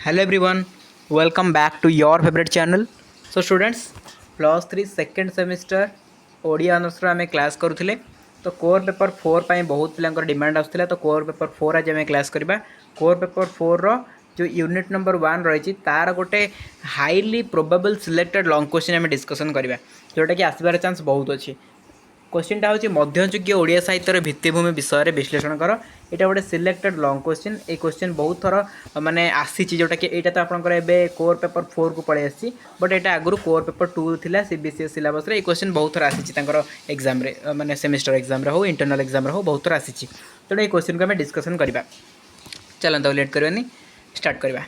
Hello everyone, welcome back to your favorite channel. So students, +3 second semester Odia honours आम class करूँ तो core paper 4 पर बहुत पिला डिमांड आसाला तो कोर पेपर 4 आज आम क्लास करवा। कोर पेपर 4 रो जो यूनिट नंबर 1 रही तार गोटे highly probable selected long question आम डिस्कसन करवा जोटा कि आसबार चांस बहुत अच्छी। क्वेश्चनटा हूँ मध्ययुगीय ओडिया साहित्यर भित्तिभूमि विषय में विश्लेषण कर। यहाँ गोटे सिलेक्टेड लॉन्ग क्वेश्चन ये क्वेश्चन बहुत थर माने आसी जोटा कि यहाँ तो आपंकर कोर पेपर 4 को पड़े आसी बट यहाँ आगुरी कोर पेपर 2 था सीबीएसई सिलेबस ये क्वेश्चन बहुत थर आसी एग्जाम माने सेमिस्टर एग्जाम हो इंटरनल एग्जाम हो बहुत थर आसी तेणु ये क्वेश्चन को आम डिस्कसन करवा। चलते लेट करवानी स्टार्ट करवा।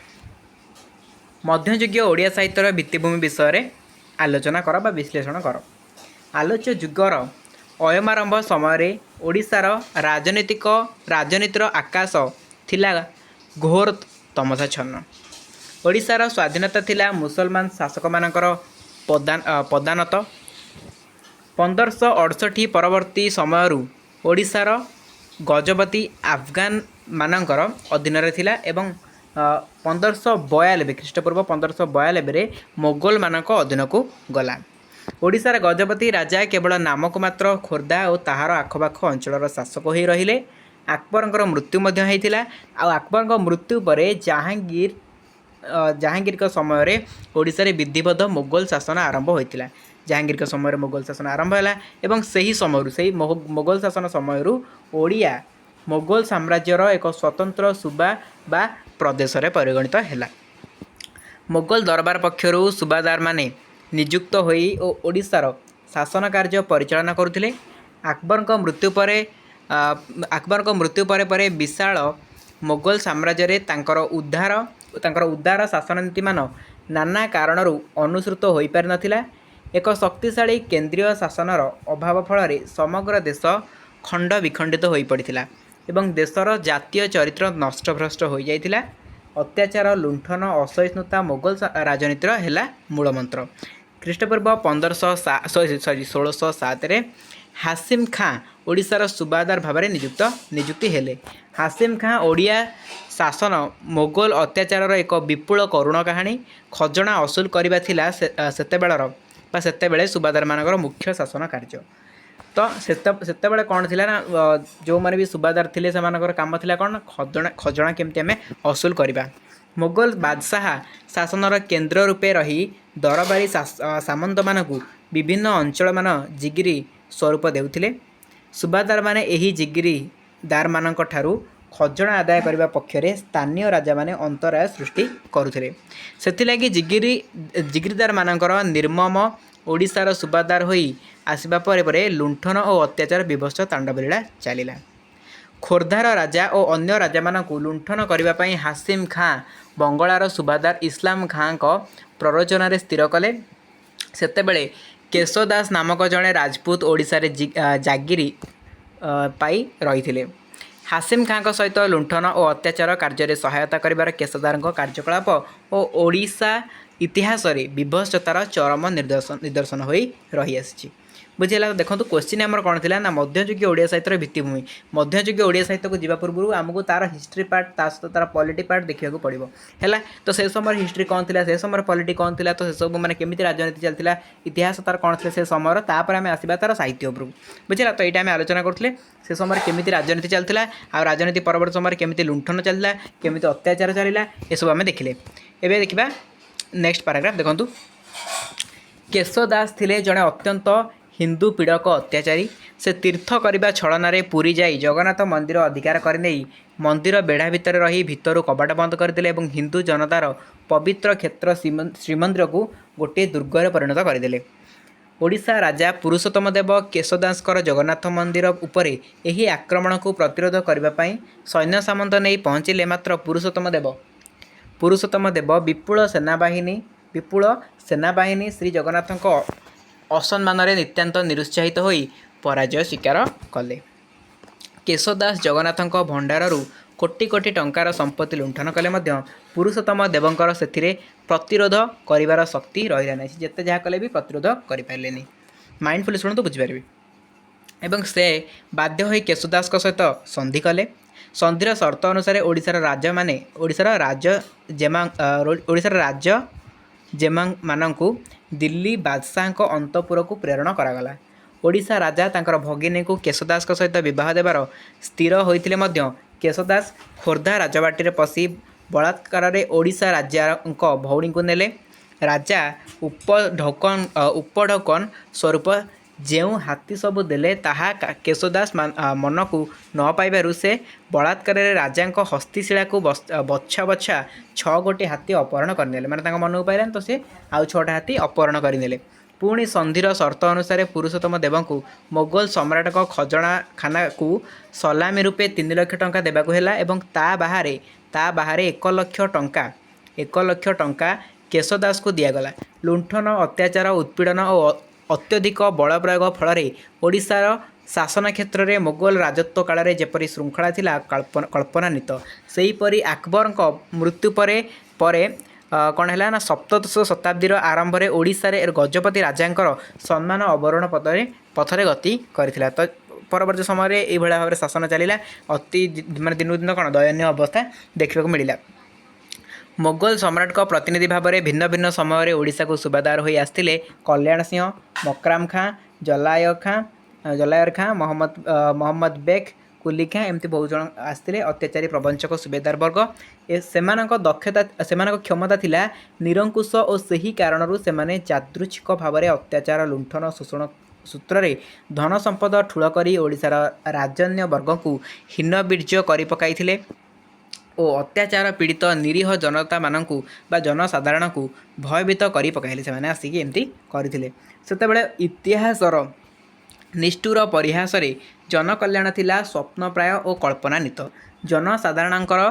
मध्ययुगीय ओडिया साहित्यर भित्तिभूमि विषय में आलोचना कर बा विश्लेषण कर। आलोच्य युगर अयमारंभ समय ओडिशार राजनीतिर आकाश थिला घोर तमसाच्छन्न। ओडिशार स्वाधीनता थिला मुसलमान शासक मानकर पदानत। 1568 परवर्ती समय ओडिशार गजपति अफगान मानकर अधीन थिला एवं 1592 ख्रीष्टपूर्व 1592 मोगल मानक अधीन को गला। ओडिशार गजपति राजा केवल नामक मात्र खोर्धा और ताहार आखपाख अंचल शासक हो रहिले। अकबर मृत्यु होता। अकबर मृत्यु पर जहांगीर समय ओडिशा रे विधिवत मोगल शासन आरंभ होता। जहांगीर समय मोगल शासन आरंभ है एवं सही समय से मोगल शासन समय ओडिया मोगल साम्राज्यर एक स्वतंत्र सूबा बा प्रदेश रे परिगणित है। मोगल दरबार पक्षर सूबादार माने नियुक्त होई ओडिशार शासन कार्य परिचालना करुथिले। अकबर मृत्यु पर विशाल मोगल साम्राज्य रे तांकर उदार शासन नीति मान नाना कारणरू अनुसृत हो पारि नथिला। एक शक्तिशाली केंद्रीय शासनर अभाव फल समग्र देश खंड विखंडित हो पड़ता एवं देशर जातीय चरित्र नष्टभ्रष्ट हो जाइथिला। अत्याचार लुंठन असहिष्णुता मोगल राजनीतिर है मूलमंत्र। ख्रीष्टपूर्व 1607 हासिम खां ओडिशार सुबादार भाव में नियुक्ति हेले। हासिम खां ओडिया शासन मोगल अत्याचार एक विपुल करुण कहानी। खजना असुल करवा सेतेबेले सुबादार मानकर मुख्य शासन कार्य। तो सेतेबेले कौन थिला ना जो माने भी सुबादार थिले से मानकर काम थिला कौन खजना केमती आमे असुल करवा। मोगल बादशाह शासनर केन्द्र रूपे रही दरबारी सामंत मानकु विभिन्न अंचल मान जिगिरी स्वरूप देउथिले। सुबादार माने एही जिगिरीदार मानक ठारू खजना आदाय करने पक्षरे स्थानीय राजा माने अंतराय सृष्टि करुथिले। सेथिलागि जिगिरीदार मानकर निर्मम ओडिशार सुबादार होई आसिबा परे लुंठन और अत्याचार विभत्स तांडवलीला चलिला। खोर्धार राजा और अन्य राजा मानकु लुंठन करने हासिम खां बंगलार सुबादार इस्लाम खां को प्ररोचन स्थिर कले। सेतेबेले केशदास नामक जड़े राजपूत ओडिशा रे जागिरी पाई रही। हासिम खां सहित लुंठन और अत्याचार कार्य सहायता कर केशदार कार्यकलाप और ओडिशा इतिहास रे विभत्सतार चरम निदर्शन हो रही आसी। बुझेगा। देखो क्वेश्चन आमर कौन थी ना मध्ययुगीय ओडिया साहित्यर भित्तिभूमि। मध्ययुगीय ओडिया साहित्य को जीवा पूर्व आमको तार हिस्ट्री पार्ट तार पॉलिटी पार्ट देखा पड़ो है। तो से समय हिस्ट्री कौन थी से समय पॉलिटी कौन थी तो से सब मैंने केमी राजनीति चलता इतिहास तार कौन थे से समय तापर आम आसवा तार साहित्य उपरू। बुझेगा। तो यहाँ आम आलोचना करते से समय केमी राजनीति चलता आ राजनीति परवर्त समय केमी लुंठन चलता केमी अत्याचार चलला ये सब आम देखिले। एवं देखा नेक्स्ट पैराग्राफ देखूँ। केशदास थिले जड़े अत्यंत हिंदू पीड़क अत्याचारी। से तीर्थ करने छलन पुरी जाई जगन्नाथ मंदिर अधिकार करने मंदिर बेढ़ा भितर रही भितर कबाट बंद करदे और हिंदू जनतार पवित्र क्षेत्र श्रीमंदिर को गोटे दुर्गर परिणत करदे। ओडिशा राजा पुरुषोत्तम देव केशदासकर जगन्नाथ मंदिर उपर यही आक्रमण को प्रतिरोध करने सैन्य सामंत नहीं पहुँचिले। मात्र पुरुषोत्तम देव विपुल सेनाबाहिनी श्री जगन्नाथ असम्मान नित्यांत निरुत्साहित होई पराजय स्वीकार कले। केशदास जगन्नाथ भंडारू कोटी कोटी टंकार संपत्ति लुंठन कले पुरुषोत्तम देवंकर से प्रतिरोध करिवार शक्ति रही ना। जिते जहाँ कले भी प्रतिरोध करें माइंडफुली शुणु तो बुझीपारे। एवं से बाध्य होई केशदास सहित संधि कले। ସନ୍ଧିର ସର୍ତ୍ତ ଅନୁସାରେ ଓଡ଼ିଶାର ରାଜ ଯେମାନଙ୍କୁ ଦିଲ୍ଲୀ ବାଦଶାହଙ୍କ ଅନ୍ତପୁରକୁ ପ୍ରେରଣ କରାଗଲା। ଓଡ଼ିଶା ରାଜା ତାଙ୍କର ଭଗିନୀକୁ କେଶଦାସଙ୍କ ସହିତ ବିବାହ ଦେବାର ସ୍ଥିର ହୋଇଥିଲେ ମଧ୍ୟ କେଶଦାସ ଖୋର୍ଦ୍ଧା ରାଜବାଟୀରେ ପଶି ବଳାତ୍କାରରେ ଓଡ଼ିଶା ରାଜାଙ୍କ ଭଉଣୀଙ୍କୁ ନେଲେ। ରାଜା ଉପଢୌକନ ସ୍ୱରୂପ ଯେଉଁ ହାତୀ ସବୁ ଦେଲେ ତାହା କେଶଦାସ ମନକୁ ନ ପାଇବାରୁ ସେ ବଳାତ୍କାରରେ ରାଜାଙ୍କ ହସ୍ତିଶିଳାକୁ ବଛା ବଛା 6 ଗୋଟି ହାତୀ ଅପହରଣ କରିନେଲେ। ମାନେ ତାଙ୍କ ମନକୁ ପାଇଲାନି ତ ସେ ଆଉ 6ଟା ହାତୀ ଅପହରଣ କରିନେଲେ। ପୁଣି ସନ୍ଧିର ସର୍ତ୍ତ ଅନୁସାରେ ପୁରୁଷୋତ୍ତମ ଦେବଙ୍କୁ ମୋଗଲ ସମ୍ରାଟଙ୍କ ଖଜଣାଖାନାକୁ ସଲାମି ରୂପେ 3 ଲକ୍ଷ ଟଙ୍କା ଦେବାକୁ ହେଲା ଏବଂ ତା ବାହାରେ 1 ଲକ୍ଷ ଟଙ୍କା କେଶଦାସକୁ ଦିଆଗଲା। ଲୁଣ୍ଠନ, ଅତ୍ୟାଚାର, ଉତ୍ପୀଡ଼ନ ଓ ଅତ୍ୟଧିକ ବଳ ପ୍ରୟୋଗ ଫଳରେ ଓଡ଼ିଶାର ଶାସନ କ୍ଷେତ୍ରରେ ମୋଗଲ ରାଜତ୍ୱ କାଳରେ ଯେପରି ଶୃଙ୍ଖଳା ଥିଲା କଳ୍ପନାତୀତ, ସେହିପରି ଆକବରଙ୍କ ମୃତ୍ୟୁ ପରେ କ'ଣ ହେଲା ନା ସପ୍ତଦଶ ଶତାବ୍ଦୀର ଆରମ୍ଭରେ ଓଡ଼ିଶାରେ ଗଜପତି ରାଜାଙ୍କର ସମ୍ମାନ ଅବରୋହଣ ପଥରେ ଗତି କରିଥିଲା। ତ ପରବର୍ତ୍ତୀ ସମୟରେ ଏଇଭଳିଆ ଭାବରେ ଶାସନ ଚାଲିଲା। ମାନେ ଦିନକୁ ଦିନ କ'ଣ ଦୟନୀୟ ଅବସ୍ଥା ଦେଖିବାକୁ ମିଳିଲା। ମୋଗଲ ସମ୍ରାଟଙ୍କ ପ୍ରତିନିଧି ଭାବରେ ଭିନ୍ନ ଭିନ୍ନ ସମୟରେ ଓଡ଼ିଶାକୁ ସୁବାଦାର ହୋଇ ଆସିଥିଲେ କଲ୍ୟାଣ ସିଂହ, ମକ୍ରାମ ଖାଁ, ଜଲାୟର ଖାଁ, ମହମ୍ମଦ ବେଗ, କୁଲି ଖାଁ ଏମିତି ବହୁ ଜଣ ଆସିଥିଲେ। ଅତ୍ୟାଚାରୀ ପ୍ରବଞ୍ଚକ ସୁବେଦାର ବର୍ଗ ସେମାନଙ୍କ କ୍ଷମତା ଥିଲା ନିରଙ୍କୁଶ ଓ ସେହି କାରଣରୁ ସେମାନେ ଯାଦୃଚ୍ଛିକ ଭାବରେ ଅତ୍ୟାଚାର, ଲୁଣ୍ଠନ, ଶୋଷଣ ସୂତ୍ରରେ ଧନ ସମ୍ପଦ ଠୁଳ କରି ଓଡ଼ିଶାର ରାଜନ୍ୟ ବର୍ଗଙ୍କୁ ହୀନବୀର୍ଯ୍ୟ କରି ପକାଇଥିଲେ ଓ ଅତ୍ୟାଚାର ପୀଡ଼ିତ ନିରୀହ ଜନତାମାନଙ୍କୁ ବା ଜନସାଧାରଣଙ୍କୁ ଭୟଭୀତ କରି ପକାଇଲେ। ସେମାନେ ଆସିକି ଏମିତି କରିଥିଲେ। ସେତେବେଳେ ଇତିହାସର ନିଷ୍ଠୁର ପରିହାସରେ ଜନକଲ୍ୟାଣ ଥିଲା ସ୍ୱପ୍ନପ୍ରାୟ ଓ କଳ୍ପନାତୀତ। ଜନସାଧାରଣଙ୍କର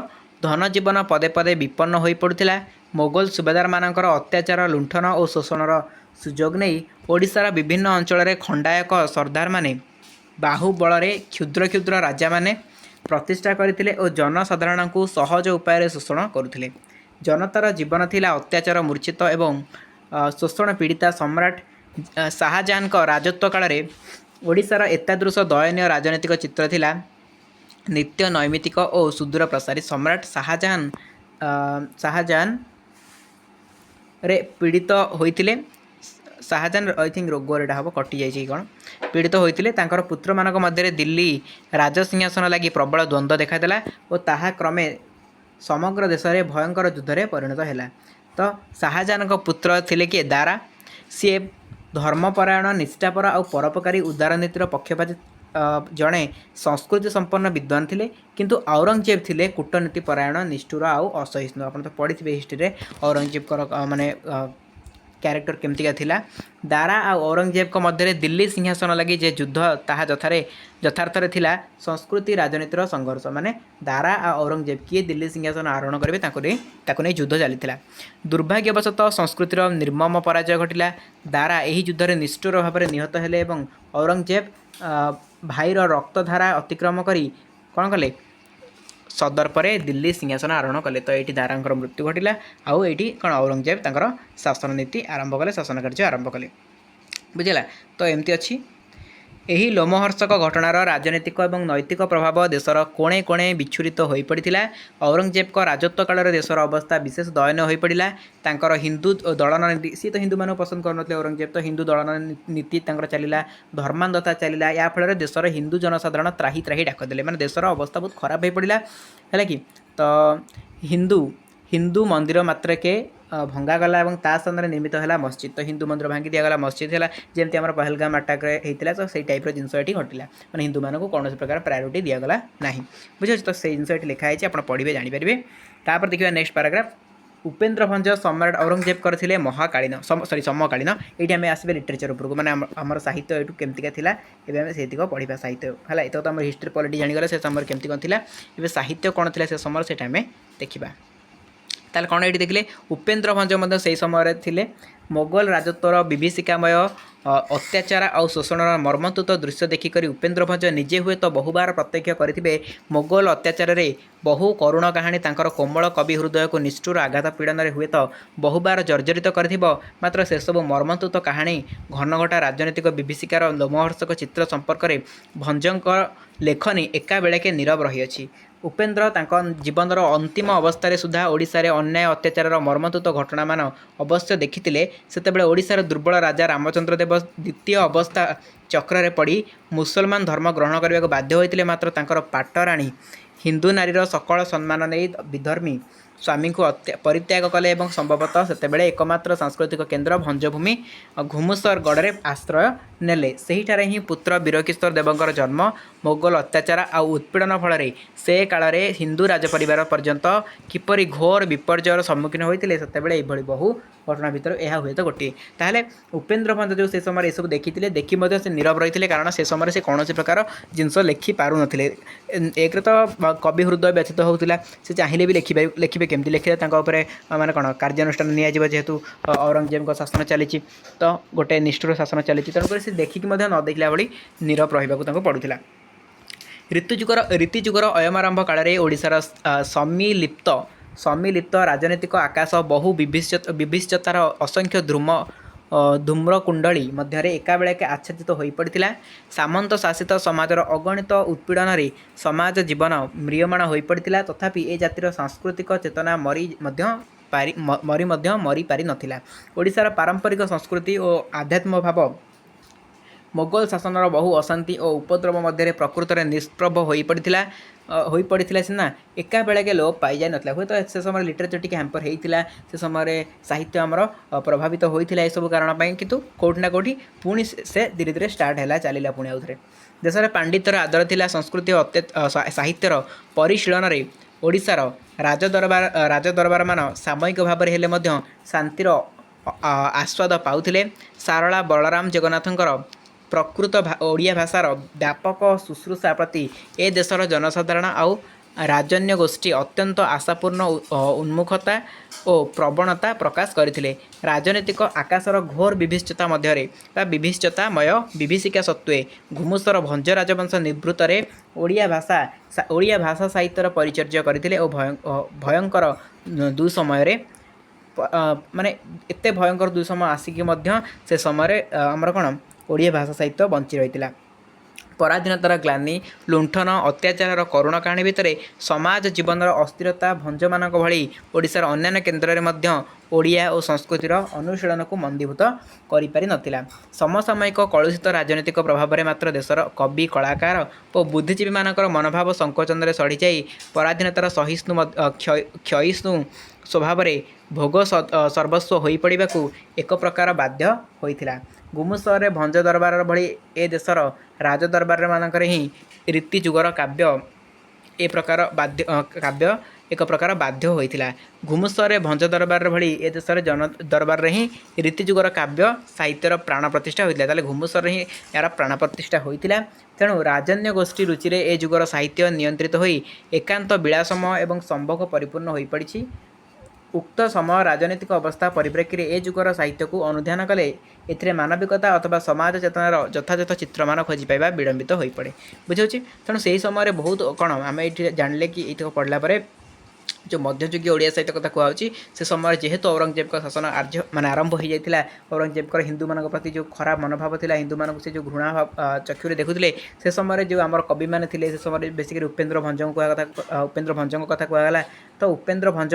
ଧନଜୀବନ ପଦେ ପଦେ ବିପନ୍ନ ହୋଇପଡ଼ୁଥିଲା। ମୋଗଲ ସୁବାଦାରମାନଙ୍କର ଅତ୍ୟାଚାର, ଲୁଣ୍ଠନ ଓ ଶୋଷଣର ସୁଯୋଗ ନେଇ ଓଡ଼ିଶାର ବିଭିନ୍ନ ଅଞ୍ଚଳରେ ଖଣ୍ଡାୟକ ସର୍ଦ୍ଦାରମାନେ ବାହୁବଳରେ କ୍ଷୁଦ୍ର କ୍ଷୁଦ୍ର ରାଜାମାନେ ପ୍ରତିଷ୍ଠା କରିଥିଲେ ଓ ଜନସାଧାରଣଙ୍କୁ ସହଜ ଉପାୟରେ ଶୋଷଣ କରୁଥିଲେ। ଜନତାର ଜୀବନ ଥିଲା ଅତ୍ୟାଚାର ମୂର୍ଚ୍ଛିତ ଏବଂ ଶୋଷଣ ପୀଡ଼ିତା। ସମ୍ରାଟ ଶାହାଜାହାନଙ୍କ ରାଜତ୍ୱ କାଳରେ ଓଡ଼ିଶାର ଏତାଦୃଶ ଦୟନୀୟ ରାଜନୈତିକ ଚିତ୍ର ଥିଲା ନିତ୍ୟ ନୈମିତିକ ଓ ସୁଦୂର ପ୍ରସାରୀ। ସମ୍ରାଟ ଶାହାଜାହାନରେ ପୀଡ଼ିତ ହୋଇଥିଲେ। ଶାହାଜାହାନ ରୋଗରେ ଏଇଟା ହେବ କଟିଯାଇଛି କ'ଣ ପୀଡ଼ିତ ହୋଇଥିଲେ। ତାଙ୍କର ପୁତ୍ରମାନଙ୍କ ମଧ୍ୟରେ ଦିଲ୍ଲୀ ରାଜସିଂହାସନ ଲାଗି ପ୍ରବଳ ଦ୍ୱନ୍ଦ୍ୱ ଦେଖାଦେଲା ଓ ତାହା କ୍ରମେ ସମଗ୍ର ଦେଶରେ ଭୟଙ୍କର ଯୁଦ୍ଧରେ ପରିଣତ ହେଲା। ତ ଶାହାଜାହାନଙ୍କ ପୁତ୍ର ଥିଲେ କିଏ? ଦାରା। ସିଏ ଧର୍ମପରାୟଣ, ନିଷ୍ଠାପର ଆଉ ପରୋପକାରୀ ଉଦାରନୀତିର ପକ୍ଷପାତୀ ଜଣେ ସଂସ୍କୃତି ସମ୍ପନ୍ନ ବିଦ୍ୱାନ ଥିଲେ। କିନ୍ତୁ ଔରଙ୍ଗଜେବ ଥିଲେ କୂଟନୀତି ପରାୟଣ, ନିଷ୍ଠୁର ଆଉ ଅସହିଷ୍ଣୁ। ଆପଣ ତ ପଢ଼ିଥିବେ ହିଷ୍ଟ୍ରିରେ ଔରଙ୍ଗଜେବଙ୍କର ମାନେ କ୍ୟାରେକ୍ଟର କେମିତିକା ଥିଲା। ଦାରା ଆଉ ଔରଙ୍ଗଜେବଙ୍କ ମଧ୍ୟରେ ଦିଲ୍ଲୀ ସିଂହାସନ ଲାଗି ଯେ ଯୁଦ୍ଧ ତାହା ଯଥାର୍ଥରେ ଥିଲା ସଂସ୍କୃତି ରାଜନୀତିର ସଂଘର୍ଷ। ମାନେ ଦାରା ଆଉ ଔରଙ୍ଗଜେବ କିଏ ଦିଲ୍ଲୀ ସିଂହାସନ ଆରୋହଣ କରିବେ ତାକୁ ନେଇ ଯୁଦ୍ଧ ଚାଲିଥିଲା। ଦୁର୍ଭାଗ୍ୟବଶତଃ ସଂସ୍କୃତିର ନିର୍ମମ ପରାଜୟ ଘଟିଲା। ଦାରା ଏହି ଯୁଦ୍ଧରେ ନିଷ୍ଠୁର ଭାବରେ ନିହତ ହେଲେ ଏବଂ ଔରଙ୍ଗଜେବ ଭାଇର ରକ୍ତଧାରା ଅତିକ୍ରମ କରି କ'ଣ କଲେ? ସଦର୍ପରେ ଦିଲ୍ଲୀ ସିଂହାସନ ଆରୋହଣ କଲେ। ତ ଏଇଠି ଦାରାଙ୍କର ମୃତ୍ୟୁ ଘଟିଲା ଆଉ ଏଇଠି କ'ଣ ଔରଙ୍ଗଜେବ ତାଙ୍କର ଶାସନ ନୀତି ଆରମ୍ଭ କଲେ, ଶାସନ କାର୍ଯ୍ୟ ଆରମ୍ଭ କଲେ। ବୁଝିଲା? ତ ଏମିତି ଅଛି। ଏହି ଲୋମହର୍ଷକ ଘଟଣାର ରାଜନୈତିକ ଏବଂ ନୈତିକ ପ୍ରଭାବ ଦେଶର କୋଣେ କୋଣେ ବିଚ୍ଛୁରିତ ହୋଇପଡ଼ିଥିଲା। ଔରଙ୍ଗଜେବଙ୍କ ରାଜତ୍ୱ କାଳରେ ଦେଶର ଅବସ୍ଥା ବିଶେଷ ଦୟନୀୟ ହୋଇପଡ଼ିଲା। ତାଙ୍କର ହିନ୍ଦୁ ଦଳନ ନୀତି, ସିଏ ତ ହିନ୍ଦୁମାନଙ୍କୁ ପସନ୍ଦ କରୁନଥିଲେ ଔରଙ୍ଗଜେବ, ତ ହିନ୍ଦୁ ଦଳନ ନୀତି ତାଙ୍କର ଚାଲିଲା, ଧର୍ମାନ୍ଧତା ଚାଲିଲା। ଏହା ଫଳରେ ଦେଶର ହିନ୍ଦୁ ଜନସାଧାରଣ ତ୍ରାହି ତ୍ରାହି ଡାକ ଦେଲେ। ମାନେ ଦେଶର ଅବସ୍ଥା ବହୁତ ଖରାପ ହୋଇପଡ଼ିଲା, ହେଲା କି? ତ ହିନ୍ଦୁ ମନ୍ଦିର ମାତ୍ରକେ ଭଙ୍ଗାଗଲା ଏବଂ ତା ସ୍ଥାନରେ ନିର୍ମିତ ହେଲା ମସଜିଦ୍। ତ ହିନ୍ଦୁ ମନ୍ଦିର ଭାଙ୍ଗି ଦିଆଗଲା, ମସଜିଦ୍ ହେଲା। ଯେମିତି ଆମର ପହଲଗାମ ଆଟାକରେ ହେଇଥିଲା, ତ ସେଇ ଟାଇପ୍ର ଜିନିଷ ଏଠି ଘଟିଲା। ମାନେ ହିନ୍ଦୁମାନଙ୍କୁ କୌଣସି ପ୍ରକାର ପ୍ରାୟୋରିଟି ଦିଆଗଲା ନାହିଁ। ବୁଝିପାରୁଛି? ତ ସେଇ ଜିନିଷ ଏଠି ଲେଖା ହେଇଛି, ଆପଣ ପଢ଼ିବେ ଜାଣିପାରିବେ। ତାପରେ ଦେଖିବା ନେକ୍ସଟ ପାରାଗ୍ରାଫ। ଉପେନ୍ଦ୍ର ଭଞ୍ଜ ସମ୍ରାଟ ଔରଙ୍ଗଜେବଙ୍କର ଥିଲେ ସମକାଳୀନ। ଏଇଠି ଆମେ ଆସିବେ ଲିଟରେଚର ଉପରକୁ। ମାନେ ଆମର ସାହିତ୍ୟ ଏଇଠୁ କେମିତିକା ଥିଲା, ଏବେ ଆମେ ସେଇତିକ ପଢ଼ିବା ସାହିତ୍ୟ, ହେଲା। ଏତକ ତ ଆମର ହିଷ୍ଟ୍ରି ପଲିଟି ଜାଣିଗଲେ ସେ ସମୟରେ କେମିତି କ'ଣ ଥିଲା। ଏବେ ସାହିତ୍ୟ କ'ଣ ଥିଲା ସେ ସମୟରେ ସେଇଟା ଆମେ ଦେଖିବା। ତାହେଲେ କ'ଣ ଏଇଠି ଦେଖିଲେ? ଉପେନ୍ଦ୍ର ଭଞ୍ଜ ମଧ୍ୟ ସେହି ସମୟରେ ଥିଲେ। ମୋଗଲ ରାଜତ୍ୱର ବିଭୀଷିକାମୟ ଅତ୍ୟାଚାର ଆଉ ଶୋଷଣର ମର୍ମନ୍ତୁଦ ଦୃଶ୍ୟ ଦେଖିକରି ଉପେନ୍ଦ୍ର ଭଞ୍ଜ ନିଜେ ହୁଏତ ବହୁବାର ପ୍ରତ୍ୟକ୍ଷ କରିଥିବେ ମୋଗଲ ଅତ୍ୟାଚାରରେ। ବହୁ କରୁଣ କାହାଣୀ ତାଙ୍କର କୋମଳ କବି ହୃଦୟକୁ ନିଷ୍ଠୁର ଆଘାତ ପୀଡ଼ନରେ ହୁଏତ ବହୁବାର ଜର୍ଜରିତ କରିଥିବ। ମାତ୍ର ସେସବୁ ମର୍ମନ୍ତୁଦ କାହାଣୀ, ଘନଘଟା ରାଜନୈତିକ ବିଭୀଷିକାର ଲୋମହର୍ଷକ ଚିତ୍ର ସମ୍ପର୍କରେ ଭଞ୍ଜଙ୍କ ଲେଖନୀ ଏକାବେଳକେ ନୀରବ ରହିଅଛି। उपेन्द्र तांको जीवनर अंतिम अवस्था सुधा ओडिशारे अन्याय अत्याचार मर्मन्तुत घटना मान अवश्य देखिथिले। सेतेबेले ओडिशार दुर्बल राजा रामचंद्र देव द्वितीय अवस्था चक्र पड़ी मुसलमान धर्म ग्रहण करने को बाध्य होते, मात्र तांकर पाटराणी हिंदू नारीर सकल सम्मान नहीं विधर्मी स्वामी को परित्याग कले और संभवतः सेतेबेले एकमात्र सांस्कृतिक केन्द्र भंजभूमि घुमुसर गढ़ में आश्रय नेले। सेहिठारे ही पुत्र वीरकिशोर देवंकर जन्म मोगल अत्याचार आउ उत्पीड़न फल से काल हिंदू राजपरिवार पर्यंत किपरि घोर विपर्ययर सम्मुखीन होते से बहु घटना भितर यह हुए तो गोटे। ताहले उपेन्द्र भंज जो से समय यह सब देखी देखी से नीरव रही थे, कारण से समय से कौन प्रकार जिनस लिखि पार नी। एक तो कवि हृदय व्यथित होता, से चाहिए भी लिखे केमती लिखिले माने कौन कार्यानुष्ठान नियाजिब, जेहेतु औरंगजेब शासन चली तो गोटे निष्ठुर शासन चली, तेणुकर से देखिक न देखला भाई नीरव रहा पड़ूला। रीतिजुगर अयमारंभ काल में ओडिशार सम्मिलिप्त राजनीतिक आकाश बहु विभिष्टतार असंख्य धूम्रकुंडली मध्य एकाबेळेके आच्छादित हो पड़ा। सामंत शासित समाजर अगणित उत्पीड़न समाज जीवन म्रियमाण हो पड़ा। तथापि ए जातिर सांस्कृतिक चेतना मरी पारि नथिला। ओडिशार पारंपरिक संस्कृति और आध्यात्म भाव मोगल शासनर बहु अशांति और उपद्रव मध्य प्रकृत में निष्प्रभ हो पड़ा सीना एका बेलके लोप पाई जाए ना। हूँ तो से समय लिटरेचर टी हैम्पर होता, से समय साहित्य आमर प्रभावित होता सब कारण, किंतु कौटि ना कौटि पुणी से धीरे धीरे स्टार्ट है चलला पुणी आउ थे। देश में पांडितर आदर थिला, संस्कृति साहित्यर परिशीलन में ओडिशार राजदरबार मान सामयिक भाव में शांतिर आस्वाद पाउथिले। सारला बलराम जगन्नाथंकर प्रकृत ओडिया भाषार व्यापक शुश्रूषा प्रति ए देशर जनसाधारण आउ राजन्य गोष्ठी अत्यंत आशापूर्ण उन्मुखता और प्रवणता प्रकाश करथिले। राजनीतिक आकाशर घोर विभिष्टता मध्य विभिष्टतामय विभीषिका सत्वे घुमुसर भंज राजवंश निवृत्तरे ओडिया भाषा साहित्यर परिचर्या करथिले और भयंकर दुसमय माने एते भयंकर दुसमय आसिकी मध्य से समय आमर कौन ओडिया भाषा साहित्य बंची रही। पराधीनतार ग्लानि लुंठन अत्याचार करुण कहानी भितर समाज जीवन अस्थिरता भंज मान भली ओडिशार अन्य केन्द्र में ओडिया और संस्कृतिर अनुशीलन को मंदीभूत करि नथिला। समसामयिक कलुषित राजनीतिक प्रभाव में मात्र देशर कवि कलाकार और बुद्धिजीवी मानकर मनोभाव संकोचन सड़ी जाई पराधीनतार क्षयिष्णु स्वभाव भोग सर्वस्व हो पड़ा एक प्रकार बाध्य होइथिला। गुमुसरे भंज दरबार भली ए देशर राजदरबार मानकर ही रीतिजुगर काव्य एक प्रकार बाध्य होइथिला। घुमुसरे भंज दरबार भली ए देशर जन दरबार ही रीतिजुगर काव्य साहित्यर प्राण प्रतिष्ठा होइथिला। ताले घुमुसर ही यार प्राण प्रतिष्ठा होइथिला। तेणु राजन्य गोष्ठी रुचि ए जुगर साहित्य नियंत्रित होई एकांत विलासमय एवं संभोग परिपूर्ण हो पड़ी। उक्त समय राजनीतिक अवस्था परिप्रेक्षी में ए जुगर साहित्य को अनुध्यान कले ए मानविकता अथवा समाज चेतनार यथायथ चित्रमान खोजी पाइबा विलंबित हो पड़े। बुझे तेणु से समय बहुत कौन आम ये जानिले कि ये पढ़ला जो मध्ययुगीय ओडिया साहित्य कथा कहूँ से समय जेहेतु औरंगजेब का शासन माने आरंभ हो जाता औरंगजेब हिंदू मान प्रति जो खराब मनोभाव था हिंदू मान से जो घृणा चक्षुरे देखुले से समय जो आम कवि मैंने थे से समय बेसिक उपेन्द्र भंज उपेन्द्र भंज कथा कहला। तो उपेन्द्र भंज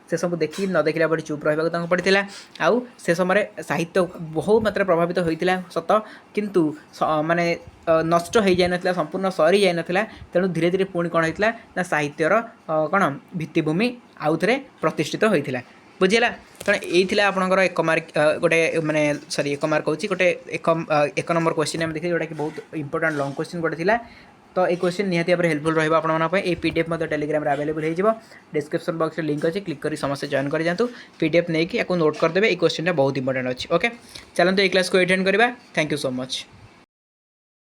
से सब देखी न देखला बड़ी चुप रहा पड़ता। आउ से समय साहित्य बहुत मात्रा प्रभावित होता सत, किंतु माने नष्ट हो जाए ना संपूर्ण सरी जाए ना। तेणु धीरे धीरे पुणी कौन होता ना साहित्यर कौन भित्तिभूमि आउ थे प्रतिष्ठित होता। बुझीला। तेणु यही आपंकर एक मार्क गोटे माने सॉरी एक मार्क होची गोटे एक नंबर क्वेश्चन आम देखिए जोटा कि बहुत इंपोर्टेंट लॉन्ग क्वेश्चन गोटे थिला। तो ये क्वेश्चन निहाती भाव हेल्पफुल रहा आपंप पीडीएफ टेलीग्राम अवेलेबल हो डिस्क्रिप्शन बॉक्स में लिंक अच्छी क्लिक कर समस्त जॉइन कर जातु पीडीएफ नहीं कि नोट करदे। ये क्वेश्चन बहुत इंपोर्टेंट अच्छी। ओके चलते ये क्लास को अटेंड करवा। Thank you so much.